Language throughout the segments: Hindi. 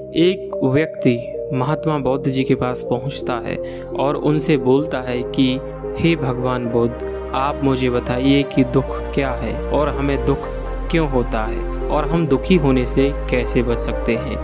एक व्यक्ति महात्मा बुद्ध जी के पास पहुंचता है और उनसे बोलता है कि हे भगवान बुद्ध, आप मुझे बताइए कि दुख क्या है और हमें दुख क्यों होता है और हम दुखी होने से कैसे बच सकते हैं।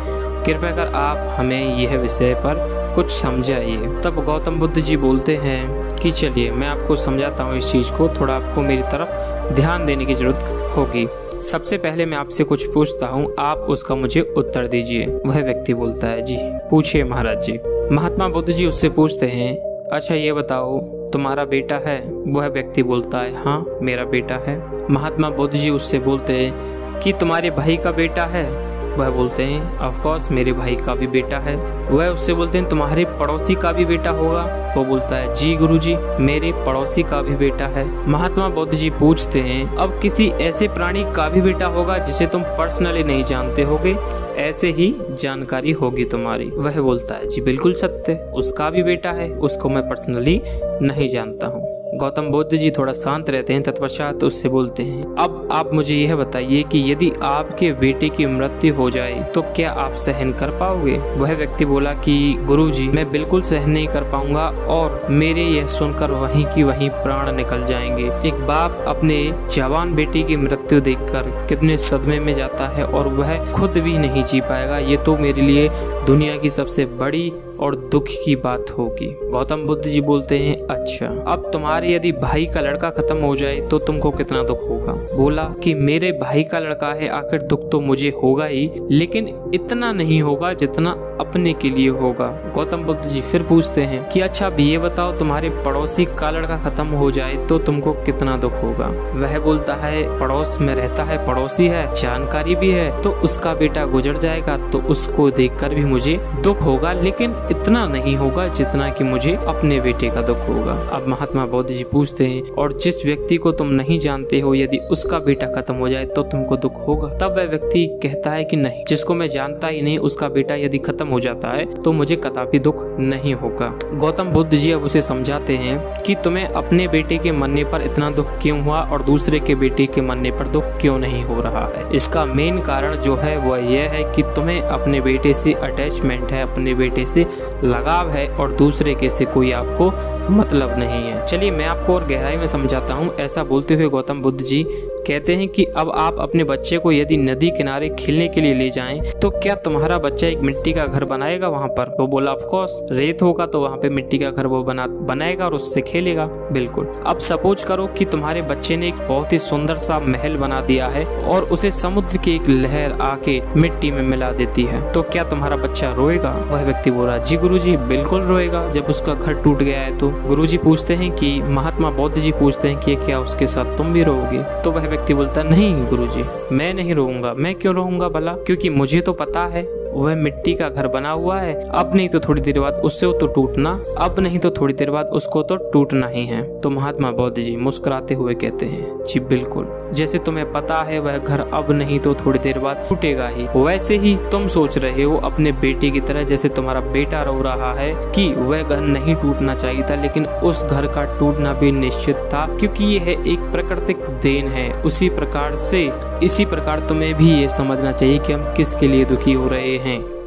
कृपया कर आप हमें यह विषय पर कुछ समझाइए। तब गौतम बुद्ध जी बोलते हैं कि चलिए मैं आपको समझाता हूँ इस चीज़ को, थोड़ा आपको मेरी तरफ ध्यान देने की ज़रूरत होगी। सबसे पहले मैं आपसे कुछ पूछता हूँ, आप उसका मुझे उत्तर दीजिए। वह व्यक्ति बोलता है जी पूछिए महाराज जी। महात्मा बुद्ध जी उससे पूछते हैं, अच्छा ये बताओ तुम्हारा बेटा है? वह व्यक्ति बोलता है हाँ मेरा बेटा है। महात्मा बुद्ध जी उससे बोलते हैं कि तुम्हारे भाई का बेटा है? वह बोलते हैं ऑफ कोर्स मेरे भाई का भी बेटा है। वह उससे बोलते हैं तुम्हारे पड़ोसी का भी बेटा होगा? वो बोलता है जी गुरुजी मेरे पड़ोसी का भी बेटा है। महात्मा बुद्ध जी पूछते हैं अब किसी ऐसे प्राणी का भी बेटा होगा जिसे तुम पर्सनली नहीं जानते होगे, ऐसे ही जानकारी होगी तुम्हारी? वह बोलता है जी बिल्कुल सत्य, उसका भी बेटा है, उसको मैं पर्सनली नहीं जानता हूँ। गौतम बुद्ध जी थोड़ा शांत रहते हैं, तत्पश्चात उससे बोलते हैं अब आप मुझे यह बताइए कि यदि आपके बेटे की मृत्यु हो जाए तो क्या आप सहन कर पाओगे? वह व्यक्ति बोला कि गुरुजी मैं बिल्कुल सहन नहीं कर पाऊंगा और मेरे यह सुनकर वहीं की वहीं प्राण निकल जाएंगे। एक बाप अपने जवान बेटे की मृत्यु देखकर कितने सदमे में जाता है और वह खुद भी नहीं जी पाएगा, ये तो मेरे लिए दुनिया की सबसे बड़ी और दुख की बात होगी। गौतम बुद्ध जी बोलते हैं अच्छा अब तुम्हारे यदि भाई का लड़का खत्म हो जाए तो तुमको कितना दुख होगा? बोला कि मेरे भाई का लड़का है, आखिर दुख तो मुझे होगा ही, लेकिन इतना नहीं होगा जितना अपने के लिए होगा। गौतम बुद्ध जी फिर पूछते हैं कि अच्छा अब ये बताओ तुम्हारे पड़ोसी का लड़का खत्म हो जाए तो तुमको कितना दुख होगा? वह बोलता है पड़ोस में रहता है, पड़ोसी है, जानकारी भी है, तो उसका बेटा गुजर जाएगा तो उसको देखकर भी मुझे दुख होगा, लेकिन इतना नहीं होगा जितना कि मुझे अपने बेटे का दुख होगा। अब महात्मा बुद्ध जी पूछते हैं और जिस व्यक्ति को तुम नहीं जानते हो यदि उसका बेटा खत्म हो जाए तो तुमको दुख होगा? तब वह व्यक्ति कहता है कि नहीं, जिसको मैं जानता ही नहीं उसका बेटा यदि खत्म हो जाता है तो मुझे कदापि दुख नहीं होगा। गौतम बुद्ध जी अब उसे समझाते हैं कि तुम्हें अपने बेटे के मरने पर इतना दुख क्यों हुआ और दूसरे के बेटे के मरने पर दुख क्यों नहीं हो रहा है। इसका मेन कारण जो है वह यह है कि तुम्हें अपने बेटे से अटैचमेंट है, अपने बेटे से लगाव है और दूसरे के से कोई आपको मतलब नहीं है। चलिए मैं आपको और गहराई में समझाता हूँ। ऐसा बोलते हुए गौतम बुद्ध जी कहते हैं कि अब आप अपने बच्चे को यदि नदी किनारे खेलने के लिए ले जाएं तो क्या तुम्हारा बच्चा एक मिट्टी का घर बनाएगा वहां पर? वो बोला ऑफ कोर्स रेत होगा तो वहां पे मिट्टी का घर वो बनाएगा और उससे खेलेगा। बिल्कुल। अब सपोज करो कि तुम्हारे बच्चे ने एक बहुत ही सुंदर सा महल बना दिया है और उसे समुद्र की एक लहर आके मिट्टी में मिला देती है, तो क्या तुम्हारा बच्चा रोएगा? वह व्यक्ति बोला जी गुरुजी बिल्कुल रोएगा जब उसका घर टूट गया है तो। गुरुजी पूछते हैं कि महात्मा बुद्ध जी पूछते हैं कि क्या उसके साथ तुम भी रोओगे? तो वह व्यक्ति बोलता नहीं गुरुजी मैं नहीं रोऊंगा। मैं क्यों रोऊंगा भला? क्योंकि मुझे तो पता है वह मिट्टी का घर बना हुआ है, अब नहीं तो थोड़ी देर बाद उससे तो टूटना, अब नहीं तो थोड़ी देर बाद उसको तो टूटना ही है। तो महात्मा बुद्ध जी मुस्कुराते हुए कहते हैं जी बिल्कुल, जैसे तुम्हें पता है वह घर अब नहीं तो थोड़ी देर बाद टूटेगा ही, वैसे ही तुम सोच रहे हो अपने बेटे की तरह, जैसे तुम्हारा बेटा रो रहा है कि वह घर नहीं टूटना चाहिए था लेकिन उस घर का टूटना भी निश्चित था क्योंकि यह एक प्राकृतिक देन है। उसी प्रकार से इसी प्रकार तुम्हें भी ये समझना चाहिए कि हम किसके लिए दुखी हो रहे हैं।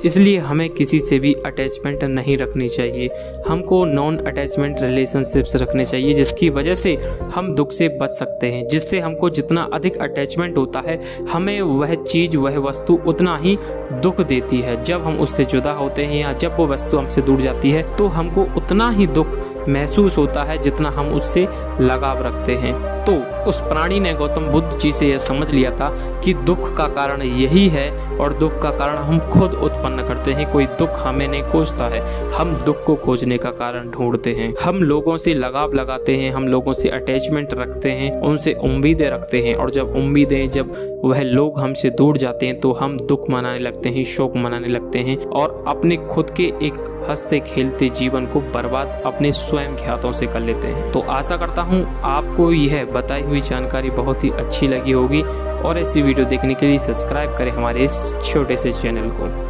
इसलिए हमें किसी से भी अटैचमेंट नहीं रखनी चाहिए, हमको नॉन अटैचमेंट रिलेशनशिप्स रखने चाहिए जिसकी वजह से हम दुख से बच सकते हैं। जिससे हमको जितना अधिक अटैचमेंट होता है हमें वह चीज़ वह वस्तु उतना ही दुख देती है। जब हम उससे जुदा होते हैं या जब वो वस्तु हमसे दूर जाती है तो हमको उतना ही दुख महसूस होता है जितना हम उससे लगाव रखते हैं। तो उस प्राणी ने गौतम बुद्ध जी से यह समझ लिया था कि दुख का कारण यही है और दुख का कारण हम खुद उत्पन्न करते हैं। कोई दुख हमें नहीं खोजता है, हम दुख को खोजने का कारण ढूंढते हैं। हम लोगों से लगाव लगाते हैं, हम लोगों से अटैचमेंट रखते हैं, उनसे उम्मीदें रखते हैं और जब उम्मीदें जब वह लोग हमसे दूर जाते हैं तो हम दुख मनाने लगते हैं, शोक मनाने लगते हैं और अपने खुद के एक हंसते खेलते जीवन को बर्बाद अपने स्वयं के हाथों से कर लेते हैं। तो आशा करता हूँ आपको यह बताई हुई जानकारी बहुत ही अच्छी लगी होगी और ऐसी वीडियो देखने के लिए सब्सक्राइब करें हमारे इस छोटे से चैनल को।